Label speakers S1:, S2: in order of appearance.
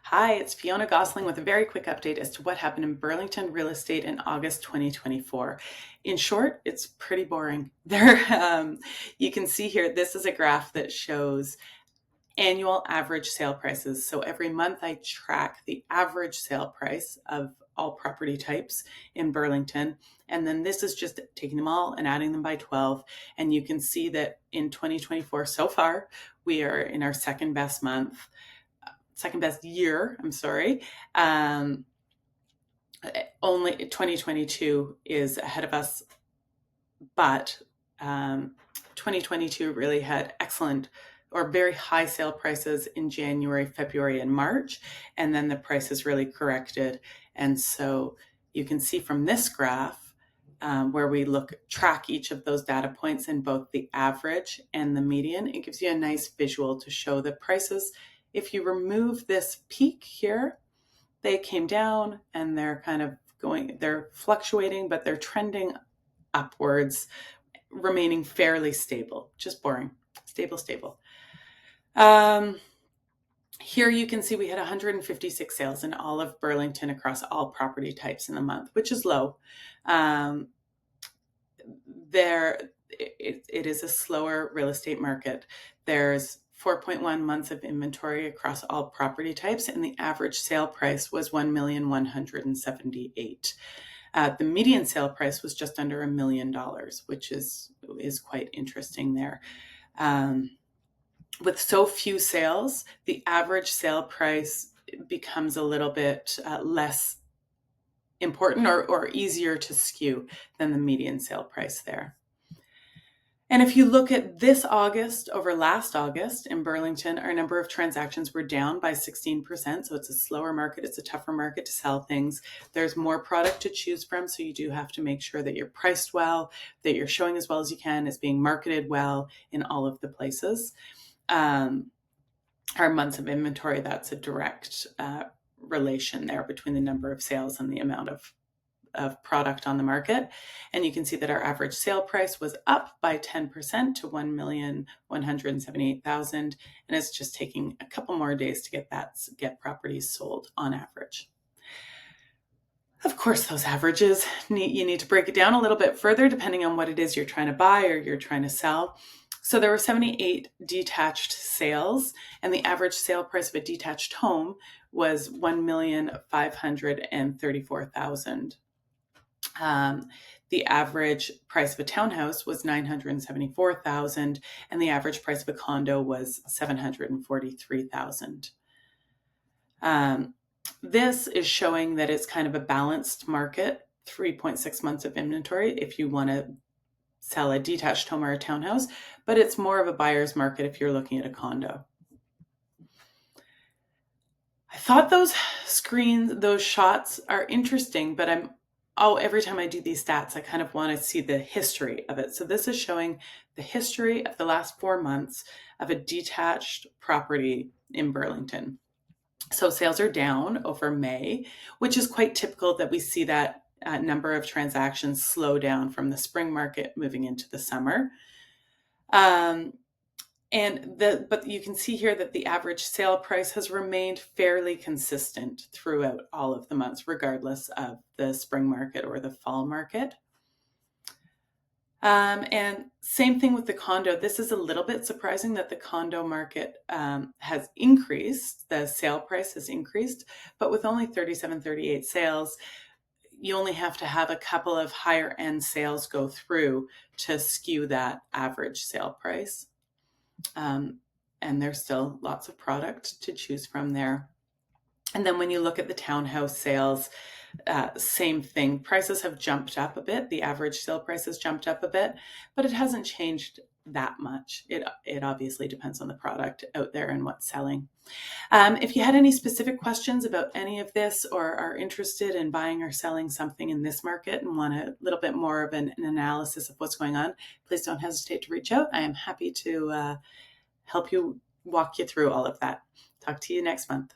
S1: Hi, it's Fionna Gossling with a very quick update as to what happened in Burlington real estate in August 2024. In short, it's pretty boring. You can see here, this is a graph that shows annual average sale prices. So every month I track the average sale price of all property types in Burlington. And then this is just taking them all and adding them by 12. And you can see that in 2024 so far, we are in our second best year, I'm sorry. Only 2022 is ahead of us, but 2022 really had excellent or very high sale prices in January, February, and March, and then the prices really corrected. And so you can see from this graph where we track each of those data points in both the average and the median, it gives you a nice visual to show the prices. If you remove this peak here, they came down and they're fluctuating, but they're trending upwards, remaining fairly stable, just boring, stable. Here you can see we had 156 sales in all of Burlington across all property types in the month, which is low. It is a slower real estate market. There's 4.1 months of inventory across all property types, and the average sale price was $1,178,000. The median sale price was just under $1 million, which is quite interesting there. With so few sales, the average sale price becomes a little bit less important or easier to skew than the median sale price there. And if you look at this August over last August in Burlington, our number of transactions were down by 16%. So it's a slower market. It's a tougher market to sell things. There's more product to choose from. So you do have to make sure that you're priced well, that you're showing as well as you can, is being marketed well in all of the places. Our months of inventory, that's a direct relation there between the number of sales and the amount of product on the market. And you can see that our average sale price was up by 10% to $1,178,000. And it's just taking a couple more days to get properties sold on average. Of course, those averages, you need to break it down a little bit further depending on what it is you're trying to buy or you're trying to sell. So there were 78 detached sales, and the average sale price of a detached home was $1,534,000. The average price of a townhouse was $974,000, and the average price of a condo was $743,000. This is showing that it's kind of a balanced market, 3.6 months of inventory if you want to sell a detached home or a townhouse, but it's more of a buyer's market if you're looking at a condo. I thought those shots are interesting, but every time I do these stats, I kind of want to see the history of it. So this is showing the history of the last 4 months of a detached property in Burlington. So sales are down over May, which is quite typical that we see that number of transactions slow down from the spring market moving into the summer. But you can see here that the average sale price has remained fairly consistent throughout all of the months, regardless of the spring market or the fall market. And same thing with the condo. This is a little bit surprising that the condo market has increased. The sale price has increased, but with only 38 sales, you only have to have a couple of higher end sales go through to skew that average sale price. And there's still lots of product to choose from there. And then when you look at the townhouse sales, same thing. Prices have jumped up a bit. The average sale price has jumped up a bit, but it hasn't changed that much. It obviously depends on the product out there and what's selling. If you had any specific questions about any of this or are interested in buying or selling something in this market and want a little bit more of an analysis of what's going on, please don't hesitate to reach out. I am happy to help you walk you through all of that. Talk to you next month.